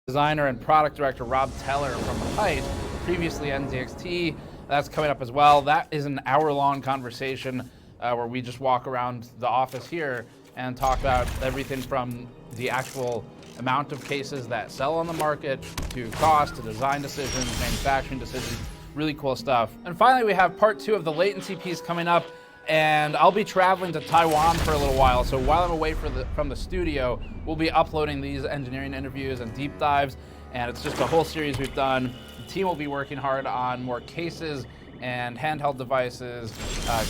Designer and product director Rob Teller from Height, previously NZXT. That's coming up as well. That is an hour-long conversation where we just walk around the office here and talk about everything from the actual amount of cases that sell on the market to cost, to design decisions, manufacturing decisions, really cool stuff. And finally, we have part 2 of the latency piece coming up, and I'll be traveling to Taiwan for a little while. So while I'm away from the studio, we'll be uploading these engineering interviews and deep dives, and it's just a whole series we've done. The team will be working hard on more cases and handheld devices,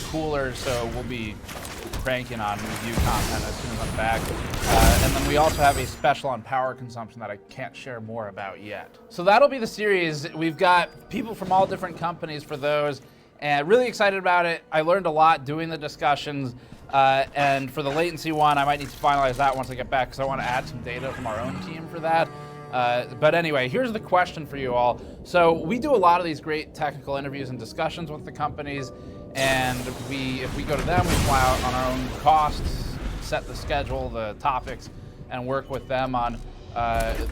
coolers, so we'll be cranking on review content as soon as I'm back. And then we also have a special on power consumption that I can't share more about yet. So that'll be the series. We've got people from all different companies for those, and really excited about it. I learned a lot doing the discussions, and for the latency one, I might need to finalize that once I get back because I want to add some data from our own team for that. But anyway, here's the question for you all. So we do a lot of these great technical interviews and discussions with the companies, and if we go to them, we fly out on our own costs, set the schedule, the topics, and work with them on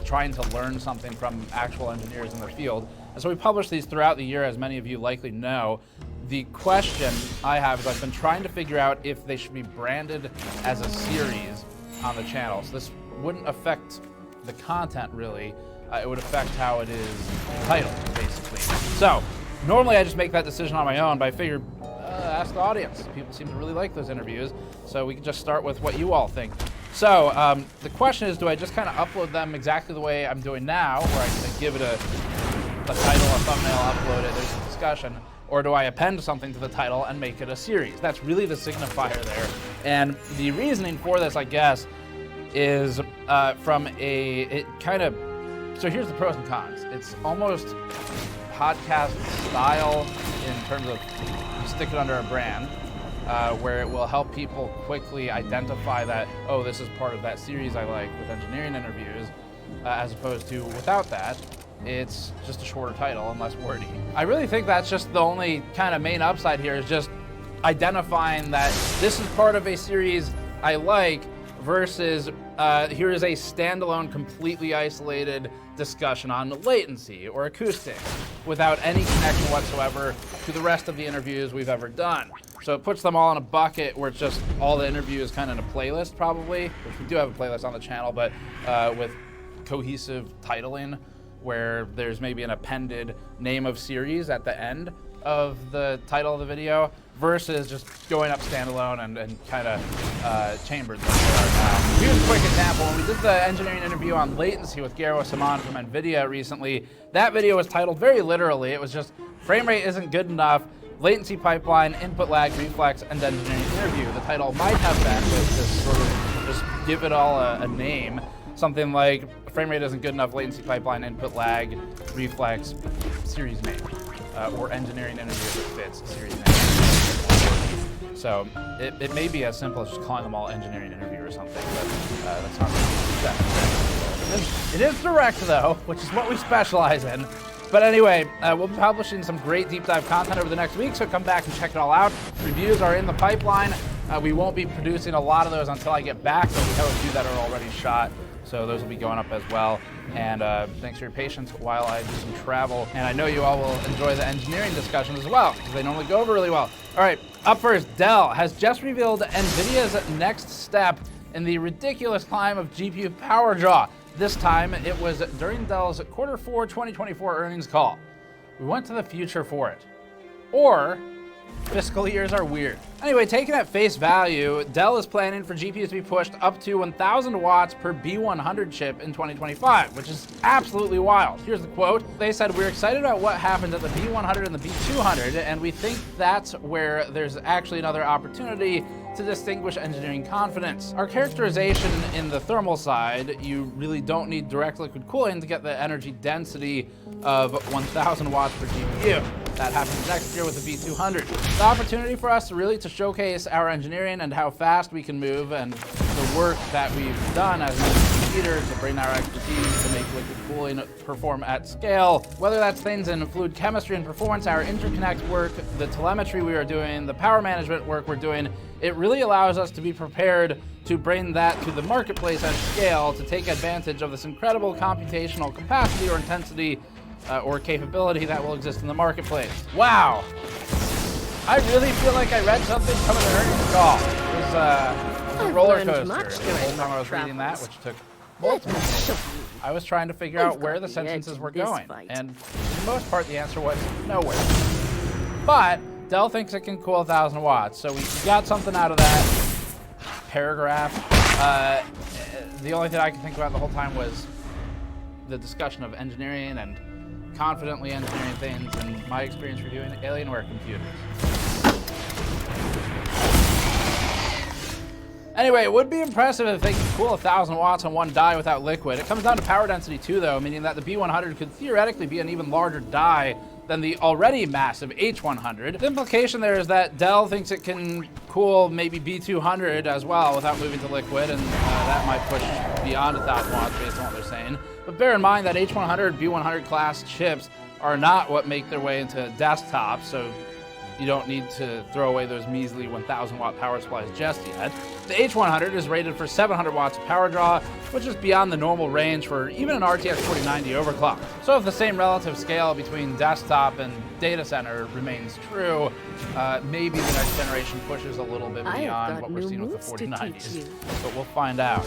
trying to learn something from actual engineers in the field. And so we publish these throughout the year, as many of you likely know. The question I have is I've been trying to figure out if they should be branded as a series on the channel. So this wouldn't affect the content really, it would affect how it is titled, basically. So normally I just make that decision on my own, but I figured ask the audience. People seem to really like those interviews, so we can just start with what you all think. So the question is, do I just kind of upload them exactly the way I'm doing now, where I give it a title, a thumbnail, upload it, there's a discussion, or do I append something to the title and make it a series? That's really the signifier there. And the reasoning for this, I guess, is from so here's the pros and cons. It's almost podcast style in terms of you stick it under a brand, where it will help people quickly identify that, oh, this is part of that series I like with engineering interviews, as opposed to without that, it's just a shorter title and less wordy. I really think that's just the only kind of main upside here, is just identifying that this is part of a series I like versus here is a standalone, completely isolated discussion on latency or acoustics without any connection whatsoever to the rest of the interviews we've ever done. So it puts them all in a bucket where it's just all the interviews kind of in a playlist probably, which we do have a playlist on the channel, but with cohesive titling, where there's maybe an appended name of series at the end of the title of the video, versus just going up standalone and kind of chambered like they are now. Here's a quick example. When we did the engineering interview on latency with Garo Saman from NVIDIA recently, that video was titled very literally. It was just, frame rate isn't good enough, latency pipeline, input lag, reflex, and engineering interview. The title might have been, with this sort of, just give it all a name, something like frame rate isn't good enough, latency pipeline, input lag, reflex, series name, or engineering interview if it fits, series name. So it may be as simple as just calling them all engineering interview or something, but that's not that. It is direct though, which is what we specialize in. But anyway, we'll be publishing some great deep dive content over the next week, so come back and check it all out. Reviews are in the pipeline. We won't be producing a lot of those until I get back, but we have a few that are already shot. So those will be going up as well. And thanks for your patience while I do some travel. And I know you all will enjoy the engineering discussions as well, because they normally go over really well. All right, up first, Dell has just revealed NVIDIA's next step in the ridiculous climb of GPU power draw. This time, it was during Dell's Q4 2024 earnings call. We went to the future for it. Or, fiscal years are weird. Anyway, taken at face value, Dell is planning for GPUs to be pushed up to 1,000 watts per B100 chip in 2025, which is absolutely wild. Here's the quote. They said, "We're excited about what happens at the B100 and the B200, and we think that's where there's actually another opportunity to distinguish engineering confidence. Our characterization in the thermal side, you really don't need direct liquid cooling to get the energy density of 1,000 watts per GPU. That happens next year with the B200. The opportunity for us to showcase our engineering and how fast we can move, and the work that we've done as an computer to bring our expertise to make liquid cooling perform at scale. Whether that's things in fluid chemistry and performance, our interconnect work, the telemetry we are doing, the power management work we're doing, it really allows us to be prepared to bring that to the marketplace at scale to take advantage of this incredible computational capacity or intensity or capability that will exist in the marketplace. Wow. I really feel like I read something from an earnings call. It was a roller coaster. The whole time I was reading that, which took multiple minutes, I was trying to figure out where the sentences were going. And for the most part, the answer was nowhere. But Dell thinks it can cool 1,000 watts. So we got something out of that paragraph. The only thing I could think about the whole time was the discussion of engineering and confidently engineering things and my experience reviewing Alienware computers. Anyway, it would be impressive if they could cool 1,000 watts on one die without liquid. It comes down to power density too, though, meaning that the B100 could theoretically be an even larger die than the already massive H100. The implication there is that Dell thinks it can cool maybe B200 as well without moving to liquid, and that might push beyond 1,000 watts based on what they're saying. But bear in mind that H100, B100 class chips are not what make their way into desktops, so you don't need to throw away those measly 1,000 watt power supplies just yet. The H100 is rated for 700 watts of power draw, which is beyond the normal range for even an RTX 4090 overclock. So if the same relative scale between desktop and data center remains true, maybe the next generation pushes a little bit beyond what we're seeing with the 4090s. But we'll find out.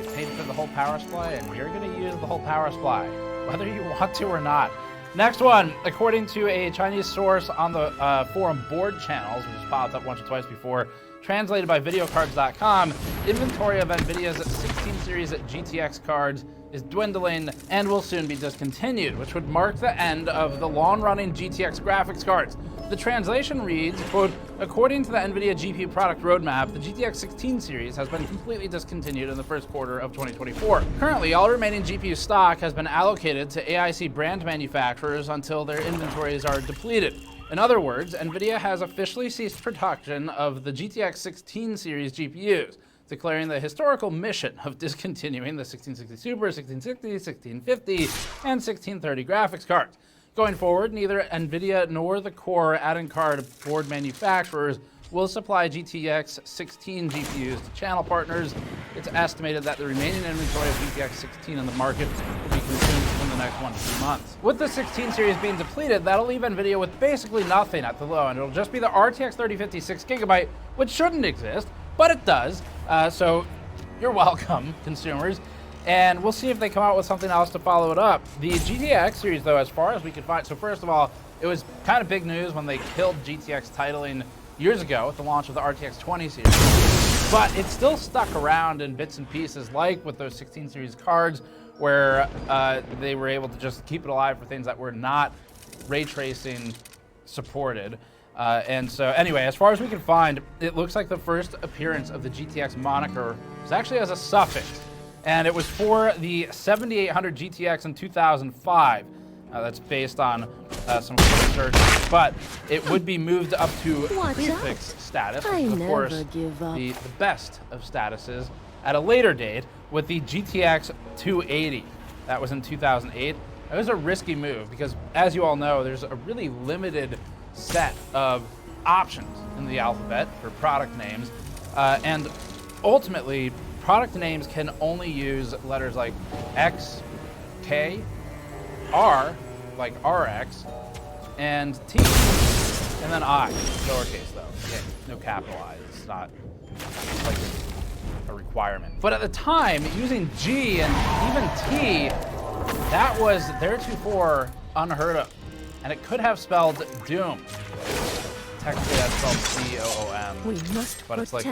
You paid for the whole power supply, and you're going to use the whole power supply, whether you want to or not. Next one, according to a Chinese source on the forum board channels, which has popped up once or twice before, translated by videocards.com, inventory of NVIDIA's 16 series GTX cards is dwindling and will soon be discontinued, which would mark the end of the long-running GTX graphics cards. The translation reads, quote, according to the NVIDIA GPU product roadmap, the GTX 16 series has been completely discontinued in the first quarter of 2024. Currently, all remaining GPU stock has been allocated to AIC brand manufacturers until their inventories are depleted. In other words, NVIDIA has officially ceased production of the GTX 16 series GPUs, declaring the historical mission of discontinuing the 1660 Super, 1660, 1650, and 1630 graphics cards. Going forward, neither NVIDIA nor the core add-in card board manufacturers will supply GTX 16 GPUs to channel partners. It's estimated that the remaining inventory of GTX 16 in the market will be consumed in the next 1 to 2 months. With the 16 series being depleted, that'll leave NVIDIA with basically nothing at the low end. It'll just be the RTX 3050 6GB, which shouldn't exist, but it does. So you're welcome, consumers. And we'll see if they come out with something else to follow it up. The GTX series, though, as far as we could find, so first of all, it was kind of big news when they killed GTX titling years ago with the launch of the RTX 20 series. But it still stuck around in bits and pieces, like with those 16 series cards, where they were able to just keep it alive for things that were not ray tracing supported. And so anyway, as far as we can find, it looks like the first appearance of the GTX moniker was actually as a suffix. And it was for the 7800 GTX in 2005. That's based on some research, but it would be moved up to prefix status, which is, of course, the best of statuses at a later date with the GTX 280. That was in 2008. It was a risky move because, as you all know, there's a really limited set of options in the alphabet for product names, and ultimately, product names can only use letters like X, K, R, like RX, and T, and then I, lowercase though. Okay, no capital I. It's not like a requirement. But at the time, using G and even T, that was theretofore unheard of, and it could have spelled doom. Technically, that's spelled D-O-O-M, but it's like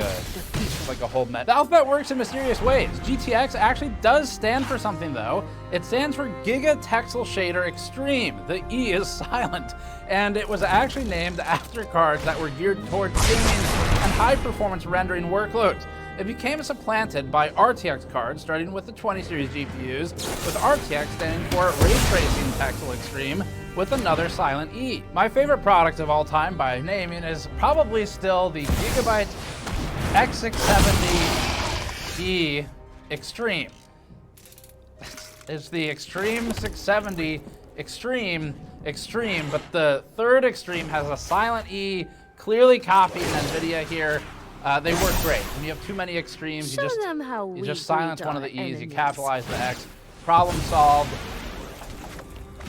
a whole met. The alphabet works in mysterious ways. GTX actually does stand for something, though. It stands for Giga Texel Shader Extreme. The E is silent, and it was actually named after cards that were geared towards gaming and high-performance rendering workloads. It became supplanted by RTX cards, starting with the 20 series GPUs, with RTX standing for Ray Tracing Texel Extreme, with another silent E. My favorite product of all time by naming is probably still the Gigabyte X670E Extreme. It's the Extreme 670 Extreme, but the third Extreme has a silent E, clearly copied in NVIDIA here. They work great. When you have too many Extremes, you just silence one of the E's, you capitalize the X. Problem solved.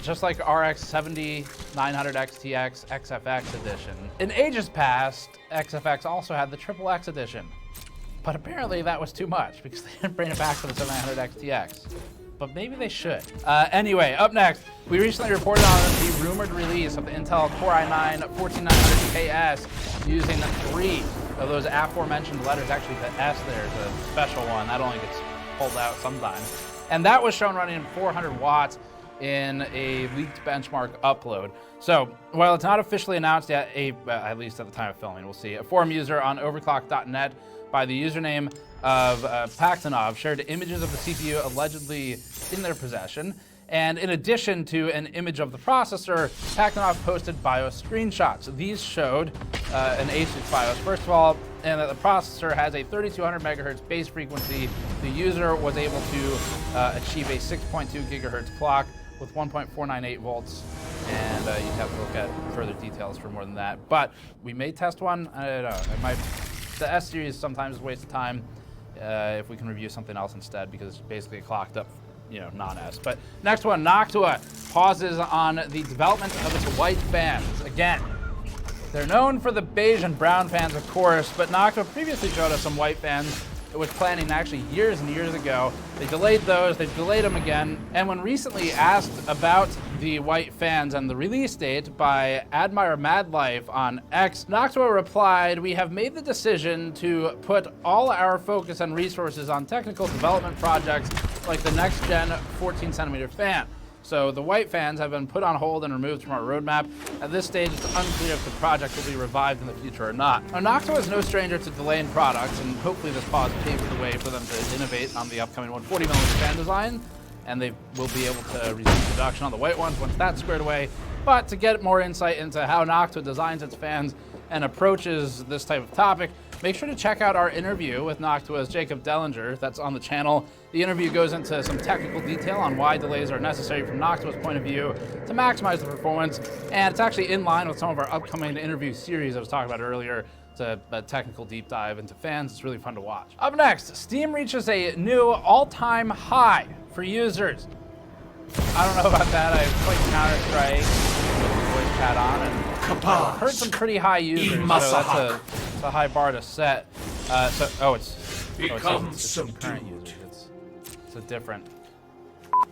Just like RX 7900 XTX XFX edition. In ages past, XFX also had the Triple X edition. But apparently that was too much because they didn't bring it back for the 7900 XTX. But maybe they should. Anyway, up next, we recently reported on the rumored release of the Intel Core i9-14900KS using 3 of those aforementioned letters. Actually, the S there is a special one. That only gets pulled out sometimes. And that was shown running in 400 watts in a leaked benchmark upload. So while it's not officially announced yet, at least at the time of filming, we'll see, a forum user on overclock.net by the username of Paktanov shared images of the CPU allegedly in their possession. And in addition to an image of the processor, Paktanov posted BIOS screenshots. These showed an ASUS BIOS, first of all, and that the processor has a 3200 megahertz base frequency. The user was able to achieve a 6.2 gigahertz clock with 1.498 volts, and you'd have to look at further details for more than that. But we may test one. I don't know. The S series sometimes is a waste of time if we can review something else instead, because it's basically clocked up, non-S. But next one, Noctua pauses on the development of its white fans. Again, they're known for the beige and brown fans, of course, but Noctua previously showed us some white fans. It was planning actually years and years ago. They delayed those, they've delayed them again. And when recently asked about the white fans and the release date by Admire Madlife on X, Noctua replied, "We have made the decision to put all our focus and resources on technical development projects like the next gen 14 centimeter fan. So the white fans have been put on hold and removed from our roadmap. At this stage, it's unclear if the project will be revived in the future or not." Now, Noctua is no stranger to delaying products, and hopefully this pause paves the way for them to innovate on the upcoming 140 millimeter fan design, and they will be able to resume production on the white ones once that's squared away. But to get more insight into how Noctua designs its fans and approaches this type of topic, make sure to check out our interview with Noctua's Jacob Dellinger that's on the channel. The interview goes into some technical detail on why delays are necessary from Noctua's point of view to maximize the performance, and it's actually in line with some of our upcoming interview series I was talking about earlier. It's a technical deep dive into fans. It's really fun to watch. Up next, Steam reaches a new all-time high for users. I don't know about that. I played Counter-Strike with the voice chat on, and I've heard some pretty high users, so that's a high bar to set. It's current users. It's a different.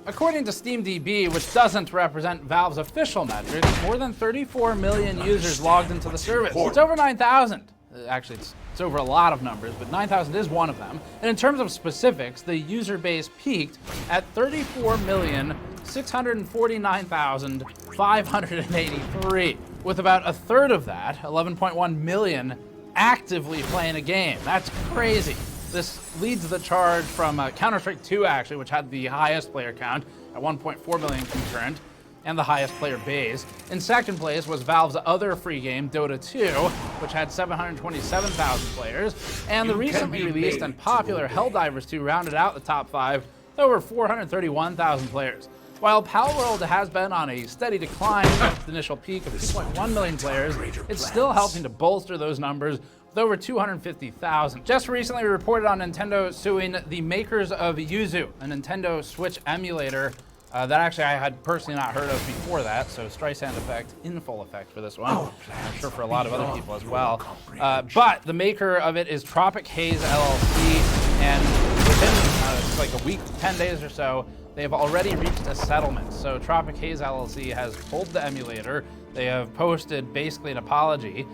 According to SteamDB, which doesn't represent Valve's official metrics, more than 34 million users logged into the service. It's over 9,000. Actually, it's over a lot of numbers, but 9,000 is one of them. And in terms of specifics, the user base peaked at 34,649,583, with about a third of that, 11.1 million, actively playing a game. That's crazy. This leads the charge from Counter-Strike 2, actually, which had the highest player count at 1.4 million concurrent, and the highest player base. In second place was Valve's other free game, Dota 2, which had 727,000 players, and the recently released and popular Helldivers 2 rounded out the top 5 with over 431,000 players. While Palworld has been on a steady decline since its initial peak of 2.1 million players, it's still helping to bolster those numbers with over 250,000. Just recently, we reported on Nintendo suing the makers of Yuzu, a Nintendo Switch emulator that actually I had personally not heard of before that, so Streisand effect in full effect for this one. I'm sure for a lot of other people as well. But the maker of it is Tropic Haze LLC, and within like a week, 10 days or so, they've already reached a settlement. So Tropic Haze LLC has pulled the emulator. They have posted basically an apology,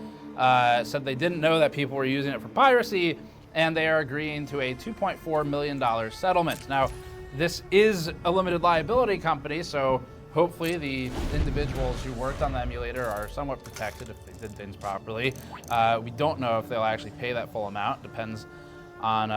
said they didn't know that people were using it for piracy, and they are agreeing to a $2.4 million settlement. Now, this is a limited liability company, so hopefully the individuals who worked on the emulator are somewhat protected if they did things properly. We don't know if they'll actually pay that full amount. Depends on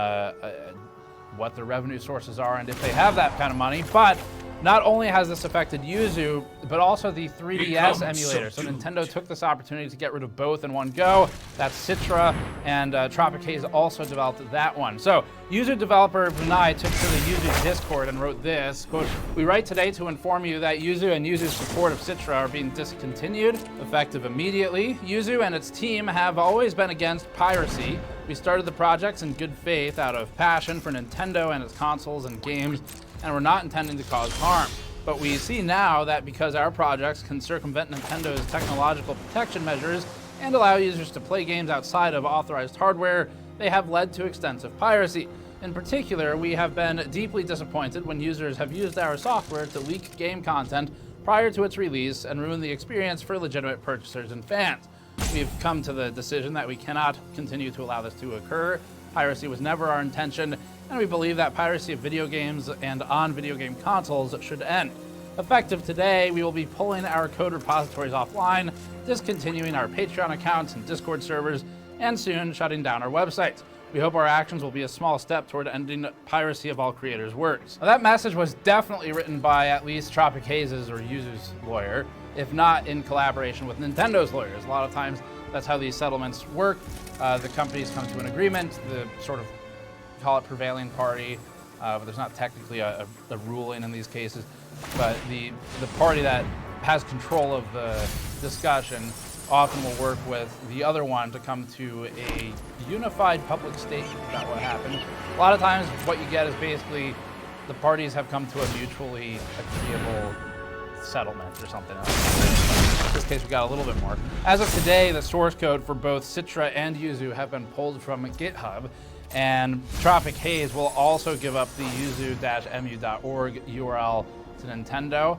what their revenue sources are and if they have that kind of money. But Not only has this affected Yuzu, but also the 3DS emulator. So Nintendo took this opportunity to get rid of both in one go. That's Citra, and Tropic Haze also developed that one. So Yuzu developer Vinay took to the Yuzu Discord and wrote this, quote, "We write today to inform you that Yuzu and Yuzu's support of Citra are being discontinued, effective immediately. Yuzu and its team have always been against piracy. We started the projects in good faith out of passion for Nintendo and its consoles and games, and we're not intending to cause harm. But we see now that because our projects can circumvent Nintendo's technological protection measures and allow users to play games outside of authorized hardware, they have led to extensive piracy. In particular, we have been deeply disappointed when users have used our software to leak game content prior to its release and ruin the experience for legitimate purchasers and fans. We've come to the decision that we cannot continue to allow this to occur. Piracy was never our intention, and we believe that piracy of video games and on video game consoles should end. Effective today, we will be pulling our code repositories offline, discontinuing our Patreon accounts and Discord servers, and soon shutting down our websites. We hope our actions will be a small step toward ending piracy of all creators' works." Now, that message was definitely written by at least Tropic Haze's or Yuzu's lawyer, if not in collaboration with Nintendo's lawyers. A lot of times, that's how these settlements work. The companies come to an agreement, the sort of, call it prevailing party, but there's not technically a ruling in these cases, but the party that has control of the discussion often will work with the other one to come to a unified public statement about what happened. A lot of times what you get is basically the parties have come to a mutually agreeable settlement or something else. In this case, we got a little bit more. As of today, the source code for both Citra and Yuzu have been pulled from GitHub, and Tropic Haze will also give up the yuzu-mu.org URL to Nintendo.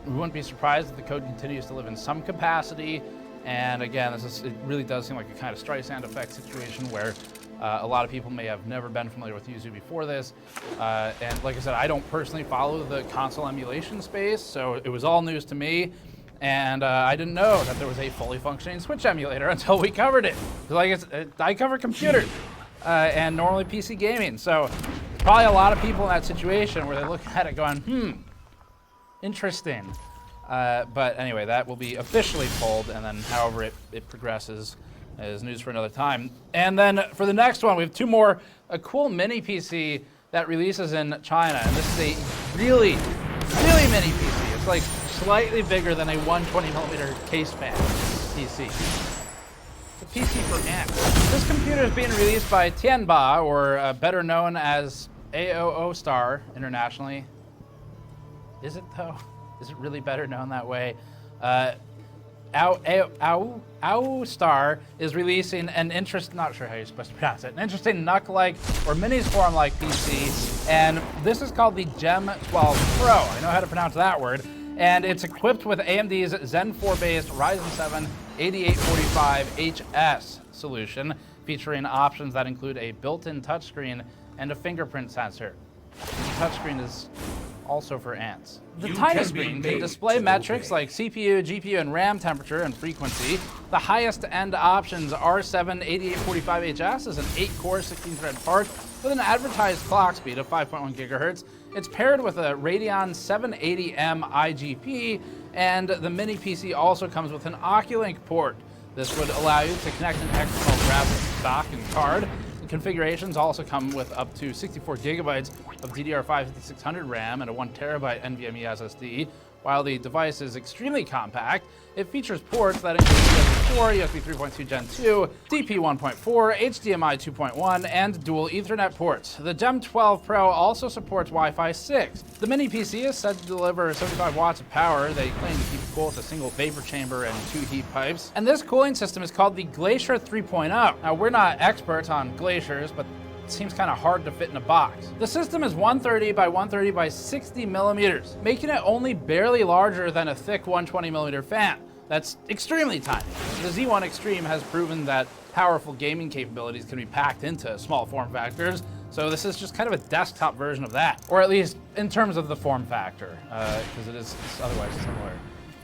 We wouldn't be surprised if the code continues to live in some capacity. And again, it really does seem like a kind of Streisand effect situation where a lot of people may have never been familiar with Yuzu before this. And like I said, I don't personally follow the console emulation space, so it was all news to me. And I didn't know that there was a fully functioning Switch emulator until we covered it. Like I cover computers and normally PC gaming. So probably a lot of people in that situation where they look at it going, interesting. But anyway, that will be officially pulled, and then however it progresses is news for another time. And then for the next one, we have two more. A cool mini PC that releases in China, and this is a really, really mini PC. It's like slightly bigger than a 120mm case fan PC. It's a PC for ants. This computer is being released by Tianba, or better known as AOO Star internationally. Is it though? Is it really better known that way? AOO Star is releasing an not sure how you're supposed to pronounce it, an interesting NUC-like or Minisforum-like PC, and this is called the Gem 12 Pro. I know how to pronounce that word. And it's equipped with AMD's Zen 4-based Ryzen 7 8845HS solution, featuring options that include a built-in touchscreen and a fingerprint sensor. The touchscreen is also for ants. The tiny screen can display metrics like CPU, GPU, and RAM temperature and frequency. The highest end options R7 8845HS is an 8-core, 16-thread part with an advertised clock speed of 5.1 gigahertz. It's paired with a Radeon 780M IGP, and the mini PC also comes with an Oculink port. This would allow you to connect an external graphics dock and card. The configurations also come with up to 64 gigabytes of DDR5 5600 RAM and a 1 terabyte NVMe SSD. While the device is extremely compact, it features ports that include USB 4, USB 3.2 Gen 2, DP 1.4, HDMI 2.1, and dual Ethernet ports. The Gem 12 Pro also supports Wi-Fi 6. The mini PC is said to deliver 75 watts of power. They claim to keep it cool with a single vapor chamber and 2 heat pipes. And this cooling system is called the Glacier 3.0. Now, we're not experts on glaciers, but it seems kind of hard to fit in a box. The system is 130 by 130 by 60 millimeters, making it only barely larger than a thick 120 millimeter fan. That's extremely tiny. The Z1 Extreme has proven that powerful gaming capabilities can be packed into small form factors, so this is just kind of a desktop version of that, or at least in terms of the form factor, because it's otherwise similar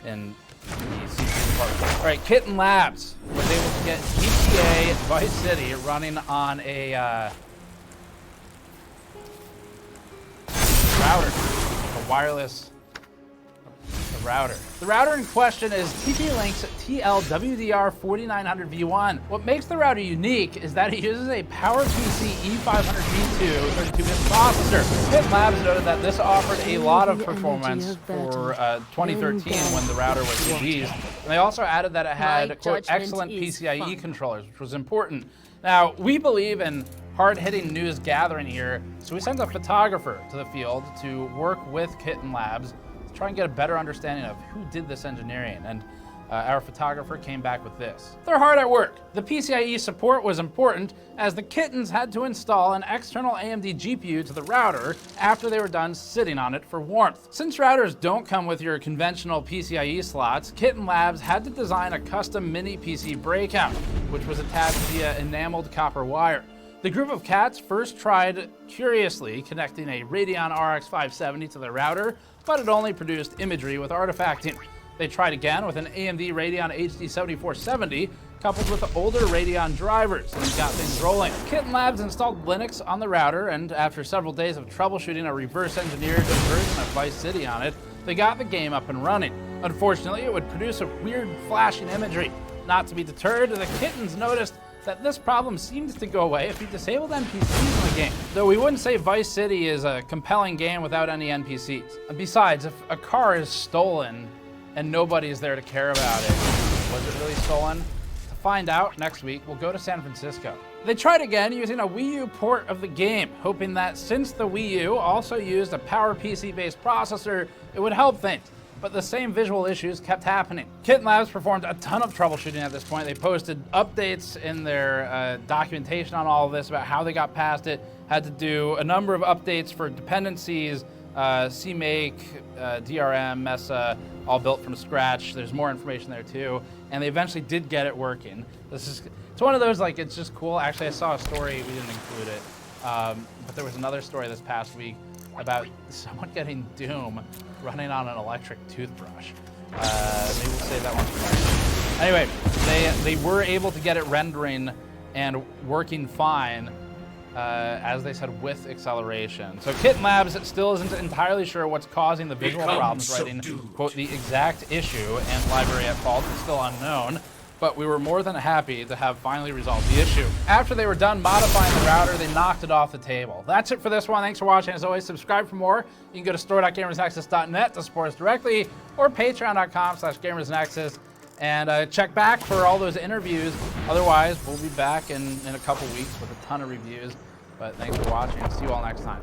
in the CPU department. All right, Kitten Labs was able to get GTA Vice City running on a router, a wireless the router. The router in question is TP-Link's TLWDR4900V1. What makes the router unique is that it uses a PowerPC E500V2 32-bit processor. Kit Labs noted that this offered a lot of performance for 2013 when the router was released. And they also added that it had, quote, excellent PCIe controllers, which was important. Now, we believe in hard-hitting news gathering here, so we sent a photographer to the field to work with Kitten Labs to try and get a better understanding of who did this engineering, and our photographer came back with this. They're hard at work. The PCIe support was important as the Kittens had to install an external AMD GPU to the router after they were done sitting on it for warmth. Since routers don't come with your conventional PCIe slots, Kitten Labs had to design a custom mini PC breakout, which was attached via enameled copper wire. The group of cats first tried curiously connecting a Radeon RX 570 to the router, but it only produced imagery with artifacting. They tried again with an AMD Radeon HD 7470 coupled with older Radeon drivers and got things rolling. Kitten Labs installed Linux on the router, and after several days of troubleshooting a reverse engineered version of Vice City on it, they got the game up and running. Unfortunately, it would produce a weird flashing imagery. Not to be deterred, the Kittens noticed that this problem seemed to go away if you disabled NPCs in the game. Though we wouldn't say Vice City is a compelling game without any NPCs. And besides, if a car is stolen and nobody's there to care about it, was it really stolen? To find out next week, we'll go to San Francisco. They tried again using a Wii U port of the game, hoping that since the Wii U also used a PowerPC-based processor, it would help things. But the same visual issues kept happening. Kitten Labs performed a ton of troubleshooting at this point. They posted updates in their documentation on all of this about how they got past it, had to do a number of updates for dependencies, CMake, DRM, Mesa, all built from scratch. There's more information there too. And they eventually did get it working. It's one of those, like, it's just cool. Actually, I saw a story, we didn't include it, but there was another story this past week about someone getting Doom running on an electric toothbrush. Maybe we'll save that one for next. Anyway, they were able to get it rendering and working fine, as they said, with acceleration. So Kitten Labs still isn't entirely sure what's causing the visual problems, writing, quote, the exact issue and library at fault is still unknown. But we were more than happy to have finally resolved the issue. After they were done modifying the router, they knocked it off the table. That's it for this one. Thanks for watching. As always, subscribe for more. You can go to store.gamersnexus.net to support us directly, or patreon.com/gamersnexus, and check back for all those interviews. Otherwise, we'll be back in a couple weeks with a ton of reviews. But thanks for watching. See you all next time.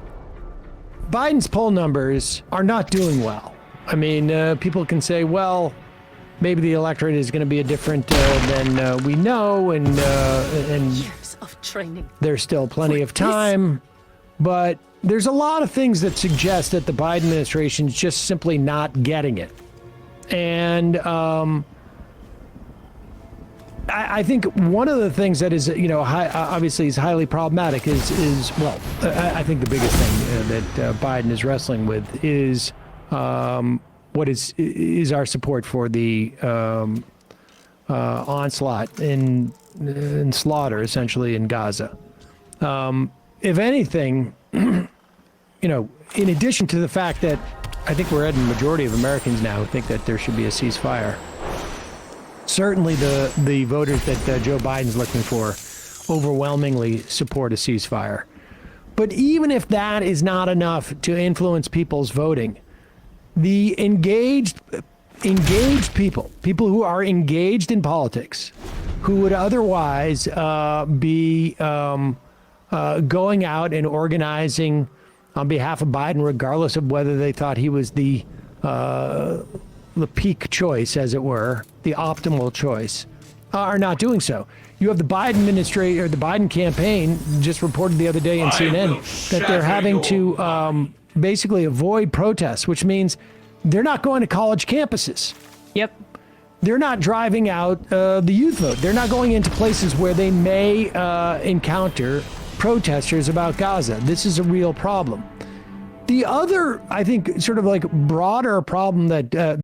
Biden's poll numbers are not doing well. I mean, people can say, well, maybe the electorate is going to be a different than we know, and years of training. There's still plenty of time, but there's a lot of things that suggest that the Biden administration is just simply not getting it. And I think one of the things that is, obviously is highly problematic is well, I think the biggest thing that Biden is wrestling with is what is our support for the onslaught and slaughter, essentially, in Gaza. If anything, in addition to the fact that I think we're at a majority of Americans now who think that there should be a ceasefire, certainly the voters that Joe Biden's looking for overwhelmingly support a ceasefire. But even if that is not enough to influence people's voting, the engaged people who are engaged in politics, who would otherwise be going out and organizing on behalf of Biden, regardless of whether they thought he was the peak choice, as it were, the optimal choice, are not doing so. You have the Biden administration, or the Biden campaign, just reported the other day in CNN that they're having to basically avoid protests, which means they're not going to college campuses. Yep. They're not driving out the youth vote. They're not going into places where they may encounter protesters about Gaza. This is a real problem. The other, I think, sort of like broader problem that